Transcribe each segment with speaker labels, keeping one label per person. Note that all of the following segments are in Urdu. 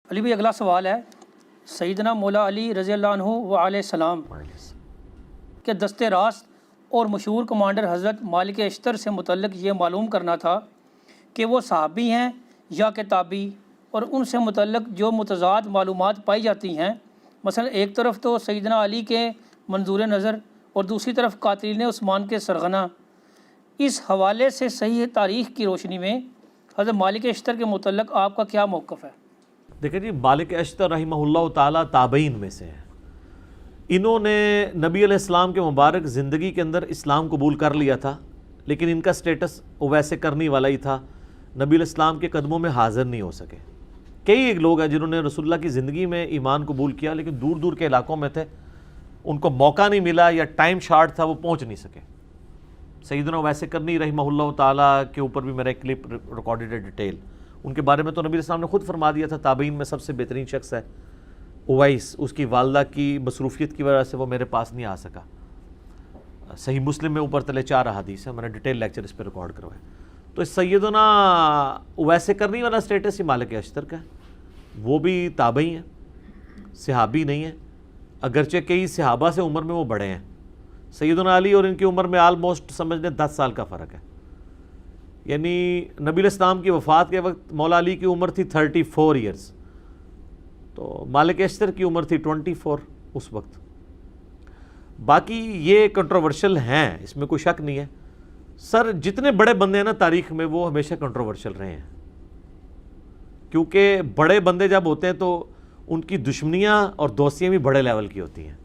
Speaker 1: علی بھائی اگلا سوال ہے، سیدنا مولا علی رضی اللہ عنہ و علیہ السلام کے دست راست اور مشہور کمانڈر حضرت مالک اشتر سے متعلق یہ معلوم کرنا تھا کہ وہ صحابی ہیں یا کتابی، اور ان سے متعلق جو متضاد معلومات پائی جاتی ہیں، مثلا ایک طرف تو سیدنا علی کے منظور نظر اور دوسری طرف قاتلین عثمان کے سرغنہ، اس حوالے سے صحیح تاریخ کی روشنی میں حضرت مالک اشتر کے متعلق آپ کا کیا موقف ہے؟
Speaker 2: دیکھیں جی، مالک اشتر رحمہ اللہ تعالیٰ تابعین میں سے ہیں۔ انہوں نے نبی علیہ السلام کے مبارک زندگی کے اندر اسلام قبول کر لیا تھا، لیکن ان کا سٹیٹس ویسے کرنے والا ہی تھا، نبی علیہ السلام کے قدموں میں حاضر نہیں ہو سکے۔ کئی ایک لوگ ہیں جنہوں نے رسول اللہ کی زندگی میں ایمان قبول کیا، لیکن دور دور کے علاقوں میں تھے، ان کو موقع نہیں ملا یا ٹائم شارٹ تھا، وہ پہنچ نہیں سکے۔ سیدنا ویسے کرنی رحمہ اللہ تعالیٰ کے اوپر بھی میرا ایک کلپ ریکارڈڈ ہے ڈیٹیل، ان کے بارے میں تو نبی علیہ السلام نے خود فرما دیا تھا تابعین میں سب سے بہترین شخص ہے اویس، اس کی والدہ کی مصروفیت کی وجہ سے وہ میرے پاس نہیں آ سکا۔ صحیح مسلم میں اوپر تلے 4 احادیث ہیں، میں نے ڈیٹیل لیکچر اس پہ ریکارڈ کروایا۔ تو سیدنا اویس کرنی والا سٹیٹس ہی مالک اشتر کا ہے، وہ بھی تابعی ہیں، صحابی نہیں ہیں، اگرچہ کئی صحابہ سے عمر میں وہ بڑے ہیں۔ سیدنا علی اور ان کی عمر میں آلموسٹ سمجھ لیں 10 سال کا فرق ہے، یعنی نبی علیہ السلام کی وفات کے وقت مولا علی کی عمر تھی 34 ایئرز، تو مالک اشتر کی عمر تھی 24 اس وقت۔ باقی یہ کنٹروورشل ہیں، اس میں کوئی شک نہیں ہے۔ سر جتنے بڑے بندے ہیں نا تاریخ میں، وہ ہمیشہ کنٹروورشل رہے ہیں، کیونکہ بڑے بندے جب ہوتے ہیں تو ان کی دشمنیاں اور دوستیاں بھی بڑے لیول کی ہوتی ہیں،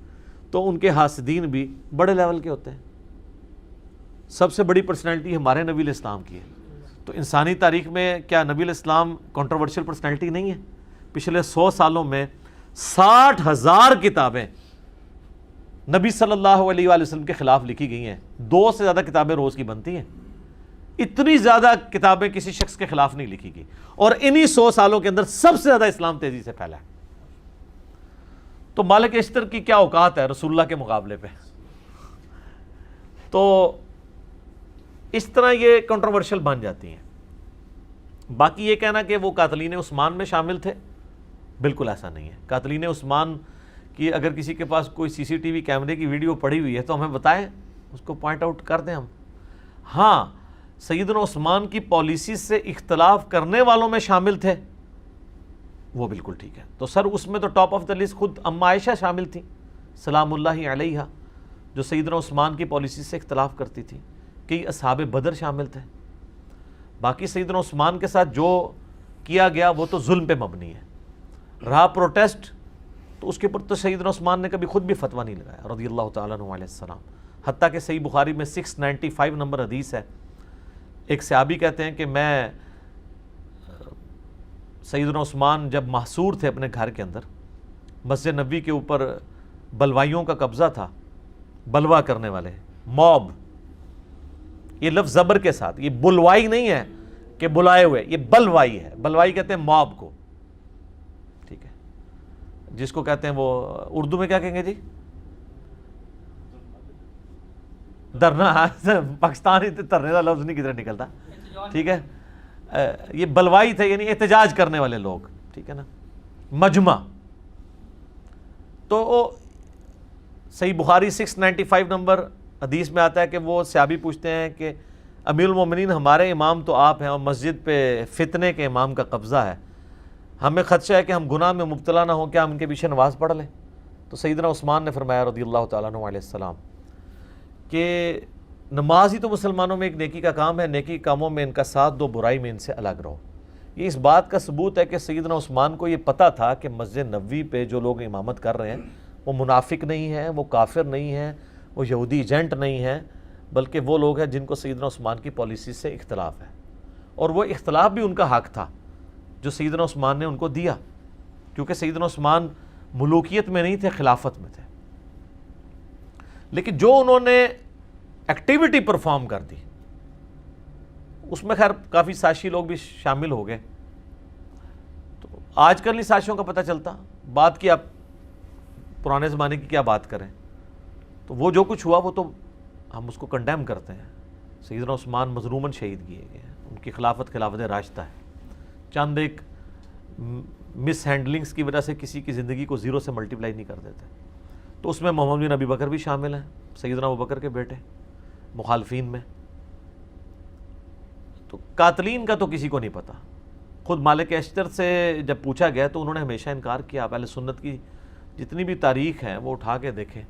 Speaker 2: تو ان کے حاسدین بھی بڑے لیول کے ہوتے ہیں۔ سب سے بڑی پرسنالٹی ہمارے نبی علیہ السلام کی ہے، تو انسانی تاریخ میں کیا نبی علیہ السلام کنٹروورشل پرسنالٹی نہیں ہے؟ پچھلے 100 سالوں میں 60,000 کتابیں نبی صلی اللہ علیہ وآلہ وسلم کے خلاف لکھی گئی ہیں، 2 سے زیادہ کتابیں روز کی بنتی ہیں، اتنی زیادہ کتابیں کسی شخص کے خلاف نہیں لکھی گئی، اور انہی 100 سالوں کے اندر سب سے زیادہ اسلام تیزی سے پھیلا ہے۔ تو مالک اشتر کی کیا اوقات ہے رسول اللہ کے مقابلے پہ؟ تو اس طرح یہ کنٹروورشل بن جاتی ہیں۔ باقی یہ کہنا کہ وہ قاتلین عثمان میں شامل تھے، بالکل ایسا نہیں ہے۔ قاتلین عثمان کی اگر کسی کے پاس کوئی سی سی ٹی وی کیمرے کی ویڈیو پڑی ہوئی ہے تو ہمیں بتائیں، اس کو پوائنٹ آؤٹ کر دیں ہم۔ ہاں، سیدنا عثمان کی پالیسی سے اختلاف کرنے والوں میں شامل تھے، وہ بالکل ٹھیک ہے۔ تو سر اس میں تو ٹاپ آف دا لسٹ خود اما عائشہ شامل تھیں سلام اللہ علیہا، جو سیدنا عثمان کی پالیسی سے اختلاف کرتی تھی۔ کئی اصحاب بدر شامل تھے۔ باقی سیدنا عثمان کے ساتھ جو کیا گیا وہ تو ظلم پہ مبنی ہے۔ رہا پروٹیسٹ، تو اس کے اوپر تو سیدنا عثمان نے کبھی خود بھی فتویٰ نہیں لگایا رضی اللہ تعالیٰ عنہ علیہ السلام۔ حتیٰ کہ صحیح بخاری میں 695 نمبر حدیث ہے، ایک صحابی کہتے ہیں کہ میں سیدنا عثمان جب محصور تھے اپنے گھر کے اندر، مسجد نبوی کے اوپر بلوائیوں کا قبضہ تھا، بلوا کرنے والے، موب، یہ لفظ زبر کے ساتھ، یہ بلوائی نہیں ہے کہ بلائے ہوئے، یہ بلوائی ہے۔ بلوائی کہتے ہیں موب کو، ٹھیک ہے، جس کو کہتے ہیں وہ اردو میں کیا کہیں گے جی؟ درنا، پاکستانی ترنے کا لفظ نہیں کدھر نکلتا، ٹھیک ہے، یہ بلوائی تھے، یعنی احتجاج کرنے والے لوگ، ٹھیک ہے نا، مجمع۔ تو صحیح بخاری 695 نمبر حدیث میں آتا ہے کہ وہ صحابی پوچھتے ہیں کہ امیر المومنین ہمارے امام تو آپ ہیں، اور مسجد پہ فتنے کے امام کا قبضہ ہے، ہمیں خدشہ ہے کہ ہم گناہ میں مبتلا نہ ہوں، کیا ہم ان کے پیچھے نماز پڑھ لیں؟ تو سیدنا عثمان نے فرمایا رضی اللہ تعالیٰ عنہ علیہ السلام کہ نماز ہی تو مسلمانوں میں ایک نیکی کا کام ہے، نیکی کاموں میں ان کا ساتھ دو، برائی میں ان سے الگ رہو۔ یہ اس بات کا ثبوت ہے کہ سیدنا عثمان کو یہ پتہ تھا کہ مسجد نبوی پہ جو لوگ امامت کر رہے ہیں وہ منافق نہیں ہیں، وہ کافر نہیں ہیں، وہ یہودی ایجنٹ نہیں ہیں، بلکہ وہ لوگ ہیں جن کو سیدنا عثمان کی پالیسی سے اختلاف ہے، اور وہ اختلاف بھی ان کا حق تھا جو سیدنا عثمان نے ان کو دیا، کیونکہ سیدنا عثمان ملوکیت میں نہیں تھے، خلافت میں تھے۔ لیکن جو انہوں نے ایکٹیویٹی پرفارم کر دی، اس میں خیر کافی سازشی لوگ بھی شامل ہو گئے۔ تو آج کل نہیں سازشوں کا پتہ چلتا، بات کی آپ پرانے زمانے کی کیا بات کریں، تو وہ جو کچھ ہوا وہ تو ہم اس کو کنڈیم کرتے ہیں۔ سیدنا عثمان مظلوماً شہید کیے گئے ہیں، ان کی خلافت راشدہ ہے۔ چند ایک مس ہینڈلنگس کی وجہ سے کسی کی زندگی کو زیرو سے ملٹیپلائی نہیں کر دیتے. تو اس میں محمد بن ابی بکر بھی شامل ہیں, سیدنا ابو بکر کے بیٹے, مخالفین میں. تو قاتلین کا تو کسی کو نہیں پتا. خود مالک اشتر سے جب پوچھا گیا تو انہوں نے ہمیشہ انکار کیا. آپ اہل سنت کی جتنی بھی تاریخ ہے وہ اٹھا کے دیکھیں,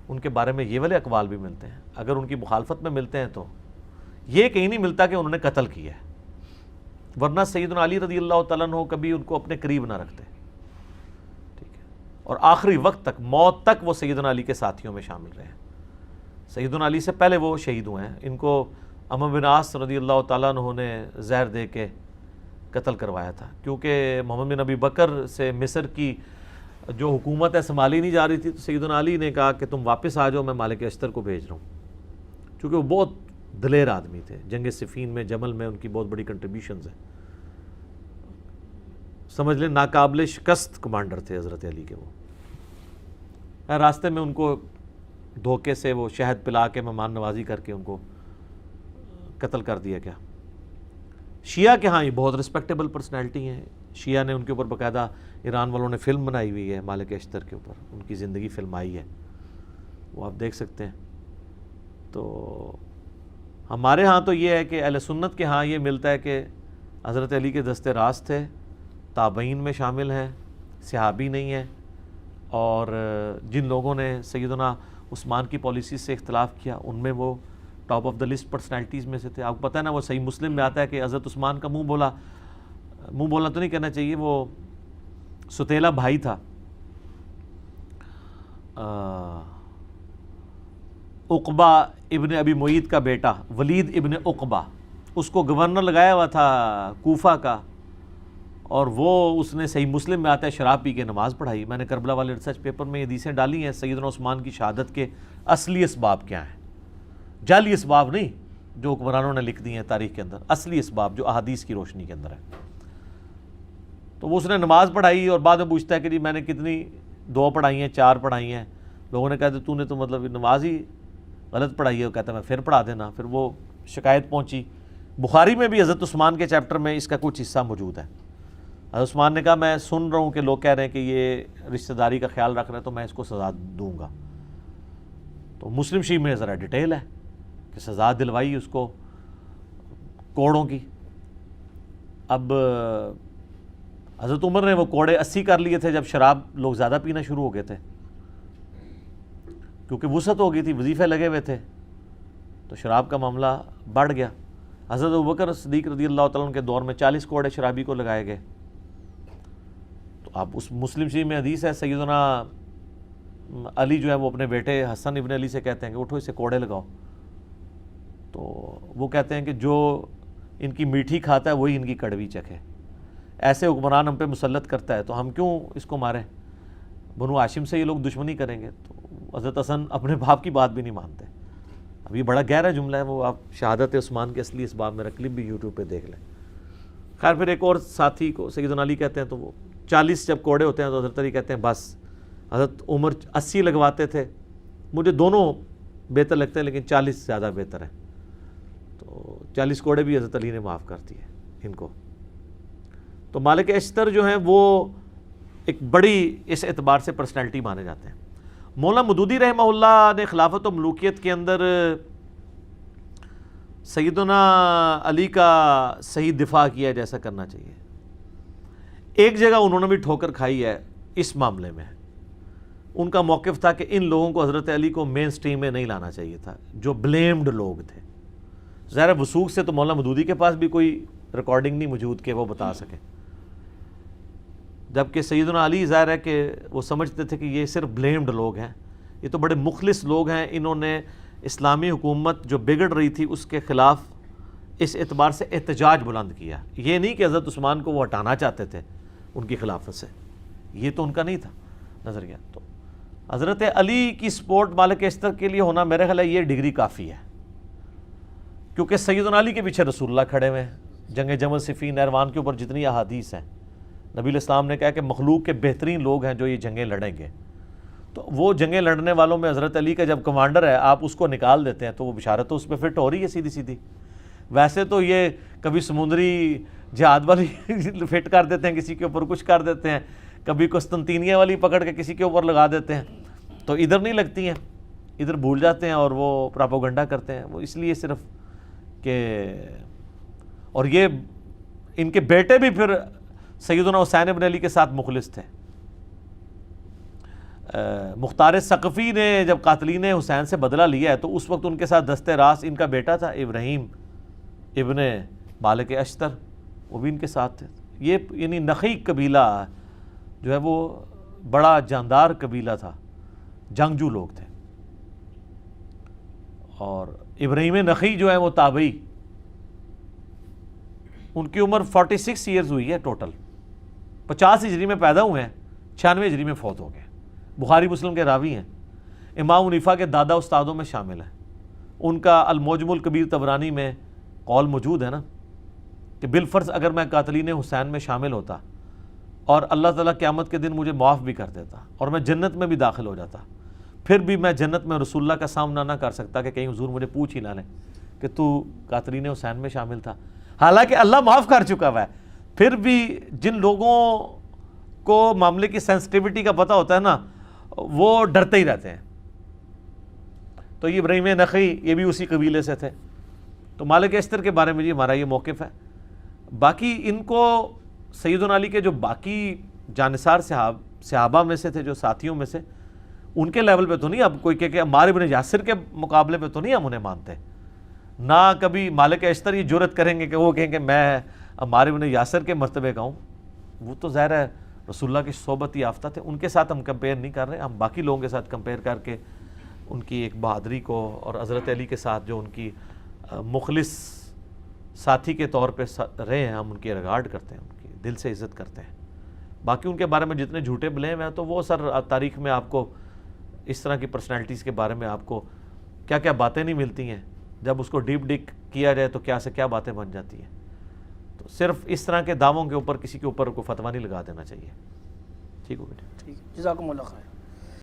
Speaker 2: ان کے بارے میں یہ والے اقوال بھی ملتے ہیں. اگر ان کی مخالفت میں ملتے ہیں تو یہ کہیں نہیں ملتا کہ انہوں نے قتل کیا ہے, ورنہ سیدنا علی رضی اللہ تعالیٰ عنہ کبھی ان کو اپنے قریب نہ رکھتے. ٹھیک ہے, اور آخری وقت تک, موت تک وہ سیدنا علی کے ساتھیوں میں شامل رہے ہیں. سیدنا علی سے پہلے وہ شہید ہوئے ہیں. ان کو عمرو بن عاص رضی اللہ تعالیٰ عنہ نے زہر دے کے قتل کروایا تھا, کیونکہ محمد بن ابی بکر سے مصر کی جو حکومت ہے سنبھالی نہیں جا رہی تھی. تو سیدنا علی نے کہا کہ تم واپس آ جاؤ, میں مالک اشتر کو بھیج رہا ہوں, کیونکہ وہ بہت دلیر آدمی تھے. جنگ صفین میں, جمل میں ان کی بہت بڑی کنٹریبیوشنز ہیں. سمجھ لیں ناقابل شکست کمانڈر تھے حضرت علی کے. وہ راستے میں ان کو دھوکے سے وہ شہد پلا کے مہمان نوازی کر کے ان کو قتل کر دیا گیا. شیعہ کے ہاں یہ بہت رسپیکٹیبل پرسنالٹی ہیں. شیعہ نے ان کے اوپر باقاعدہ, ایران والوں نے فلم بنائی ہوئی ہے مالک اشتر کے اوپر, ان کی زندگی فلم آئی ہے, وہ آپ دیکھ سکتے ہیں. تو ہمارے ہاں تو یہ ہے کہ اہل سنت کے ہاں یہ ملتا ہے کہ حضرت علی کے دستے راست تھے, تابعین میں شامل ہیں, صحابی نہیں ہیں. اور جن لوگوں نے سیدنا عثمان کی پالیسی سے اختلاف کیا ان میں وہ top of the list personalities میں سے تھے. آپ کو پتہ ہے نا, وہ صحیح مسلم میں آتا ہے کہ حضرت عثمان کا منہ بولا تو نہیں کہنا چاہیے, وہ ستیلا بھائی تھا عقبہ ابن ابی معیط کا بیٹا ولید ابن عقبہ, اس کو گورنر لگایا ہوا تھا کوفہ کا, اور وہ اس نے صحیح مسلم میں آتا ہے شراب پی کے نماز پڑھائی. میں نے کربلا والے ریسرچ پیپر میں یہ حدیثیں ڈالی ہیں. سیدنا عثمان کی شہادت کے اصلی اسباب کیا ہیں, جعلی اسباب نہیں جو حکمرانوں نے لکھ دی ہیں تاریخ کے اندر, اصلی اسباب جو احادیث کی روشنی کے اندر ہے. تو وہ اس نے نماز پڑھائی اور بعد میں پوچھتا ہے کہ جی میں نے کتنی 2 پڑھائی ہیں 4 پڑھائی ہیں. لوگوں نے کہا کہ تو نے تو مطلب نماز ہی غلط پڑھائی ہے. وہ کہتا ہے میں پھر پڑھا دینا. پھر وہ شکایت پہنچی. بخاری میں بھی حضرت عثمان کے چیپٹر میں اس کا کچھ حصہ موجود ہے. حضرت عثمان نے کہا میں سن رہا ہوں کہ لوگ کہہ رہے ہیں کہ یہ رشتہ داری کا خیال رکھ رہے ہیں تو میں اس کو سزا دوں گا. تو مسلم شریف میں ذرا ڈیٹیل ہے کہ سزا دلوائی اس کو کوڑوں کی. اب حضرت عمر نے وہ کوڑے 80 کر لیے تھے جب شراب لوگ زیادہ پینا شروع ہو گئے تھے, کیونکہ وسعت ہو گئی تھی, وظیفے لگے ہوئے تھے, تو شراب کا معاملہ بڑھ گیا. حضرت ابوبکر صدیق رضی اللہ تعالیٰ عنہ کے دور میں 40 کوڑے شرابی کو لگائے گئے. تو اب اس مسلم شریف میں حدیث ہے, سیدنا علی جو ہے وہ اپنے بیٹے حسن ابن علی سے کہتے ہیں کہ اٹھو اسے کوڑے لگاؤ. تو وہ کہتے ہیں کہ جو ان کی میٹھی کھاتا ہے وہی ان کی کڑوی چکھے. ایسے حکمران ہم پہ مسلط کرتا ہے تو ہم کیوں اس کو ماریں, بنو ہاشم سے یہ لوگ دشمنی کریں گے. تو حضرت حسن اپنے باپ کی بات بھی نہیں مانتے. اب یہ بڑا گہرا جملہ ہے, وہ آپ شہادت عثمان کے اصلی اسباب میں کلپ بھی یوٹیوب پہ دیکھ لیں. خیر پھر ایک اور ساتھی کو سیدنا علی کہتے ہیں, تو وہ 40 جب کوڑے ہوتے ہیں تو حضرت علی کہتے ہیں بس. حضرت عمر 80 لگواتے تھے, مجھے دونوں بہتر لگتے ہیں لیکن 40 زیادہ بہتر ہے. تو 40 کوڑے بھی حضرت علی نے معاف کر دیے ان کو. تو مالک اشتر جو ہیں وہ ایک بڑی اس اعتبار سے پرسنالٹی مانے جاتے ہیں. مولانا مودودی رحمہ اللہ نے خلافت و ملوکیت کے اندر سیدنا علی کا صحیح دفاع کیا جیسا کرنا چاہیے. ایک جگہ انہوں نے بھی ٹھوکر کھائی ہے اس معاملے میں. ان کا موقف تھا کہ ان لوگوں کو حضرت علی کو مین سٹریم میں نہیں لانا چاہیے تھا, جو بلیمڈ لوگ تھے. ظاہر وثوق سے تو مولانا مودودی کے پاس بھی کوئی ریکارڈنگ نہیں موجود کہ وہ بتا سکے, جبکہ سیدنا علی ظاہر ہے کہ وہ سمجھتے تھے کہ یہ صرف بلیمڈ لوگ ہیں, یہ تو بڑے مخلص لوگ ہیں. انہوں نے اسلامی حکومت جو بگڑ رہی تھی اس کے خلاف اس اعتبار سے احتجاج بلند کیا. یہ نہیں کہ حضرت عثمان کو وہ ہٹانا چاہتے تھے ان کی خلافت سے, یہ تو ان کا نہیں تھا نظریہ. تو حضرت علی کی سپورٹ مالک اشتر کے لیے ہونا میرے خیال ہے یہ ڈگری کافی ہے, کیونکہ سیدنا علی کے پیچھے رسول اللہ کھڑے ہوئے ہیں. جنگ جمل صفین نہروان کے اوپر جتنی احادیث ہیں, نبی علیہ السلام نے کہا کہ مخلوق کے بہترین لوگ ہیں جو یہ جنگیں لڑیں گے. تو وہ جنگیں لڑنے والوں میں حضرت علی کا جب کمانڈر ہے آپ اس کو نکال دیتے ہیں تو وہ بشارت تو اس پہ فٹ ہو رہی ہے سیدھی سیدھی. ویسے تو یہ کبھی سمندری جہاد والی فٹ کر دیتے ہیں کسی کے اوپر، کچھ کر دیتے ہیں، کبھی قسطنطینیہ والی پکڑ کے کسی کے اوپر لگا دیتے ہیں، تو ادھر نہیں لگتی ہیں، ادھر بھول جاتے ہیں اور وہ پراپوگنڈا کرتے ہیں، وہ اس لیے صرف کہ اور یہ ان کے بیٹے بھی پھر سیدنا حسین ابن علی کے ساتھ مخلص تھے۔ مختار ثقفی نے جب قاتلین حسین سے بدلہ لیا ہے تو اس وقت ان کے ساتھ دست راست ان کا بیٹا تھا ابراہیم ابن مالک اشتر، وہ بھی ان کے ساتھ تھے۔ یہ یعنی نخی قبیلہ جو ہے وہ بڑا جاندار قبیلہ تھا، جنگجو لوگ تھے۔ اور ابراہیم نخی جو ہے وہ تابعی، ان کی عمر 46 ایئرز ہوئی ہے ٹوٹل، 50 ہجری میں پیدا ہوئے ہیں، 96 ہجری میں فوت ہو گئے، بخاری مسلم کے راوی ہیں، امام حنیفہ کے دادا استادوں میں شامل ہیں۔ ان کا المعجم الکبیر طبرانی میں قول موجود ہے نا کہ بالفرض اگر میں قاتلین حسین میں شامل ہوتا اور اللہ تعالیٰ قیامت کے دن مجھے معاف بھی کر دیتا اور میں جنت میں بھی داخل ہو جاتا، پھر بھی میں جنت میں رسول اللہ کا سامنا نہ کر سکتا کہ کہیں حضور مجھے پوچھ ہی نہ لیں کہ تو قاتلین حسین میں شامل تھا، حالانکہ اللہ معاف کر چکا ہوا ہے۔ پھر بھی جن لوگوں کو معاملے کی سینسٹیوٹی کا پتہ ہوتا ہے نا، وہ ڈرتے ہی رہتے ہیں۔ تو یہ ابراہیم نخی یہ بھی اسی قبیلے سے تھے۔ تو مالک اشتر کے بارے میں جی ہمارا یہ موقف ہے۔ باقی ان کو سیدنا علی کے جو باقی جانثار صحابہ میں سے تھے، جو ساتھیوں میں سے، ان کے لیول پہ تو نہیں اب کوئی کہ عمار ابن یاسر کے مقابلے پہ تو نہیں ہم انہیں مانتے، نہ کبھی مالک اشتر یہ جرأت کریں گے کہ وہ کہیں کہ میں عمار ابن یاسر کے مرتبے کا ہوں۔ وہ تو ظاہر ہے رسول اللہ کی صحبت یافتہ تھے، ان کے ساتھ ہم کمپیئر نہیں کر رہے، ہم باقی لوگوں کے ساتھ کمپیئر کر کے ان کی ایک بہادری کو اور حضرت علی کے ساتھ جو ان کی مخلص ساتھی کے طور پہ رہے ہیں، ہم ان کی ریگارڈ کرتے ہیں، ان کی دل سے عزت کرتے ہیں۔ باقی ان کے بارے میں جتنے جھوٹے بلیم ہیں تو وہ سر تاریخ میں آپ کو اس طرح کی پرسنالٹیز کے بارے میں آپ کو کیا کیا باتیں نہیں ملتی ہیں، جب اس کو ڈیپ ڈک کیا جائے تو کیا سے کیا باتیں بن جاتی ہیں۔ تو صرف اس طرح کے دعووں کے اوپر کسی کے اوپر کوئی فتویٰ نہیں لگا دینا چاہیے۔ ٹھیک ہو بیٹے؟
Speaker 1: ٹھیک، جزاکم اللہ خیر۔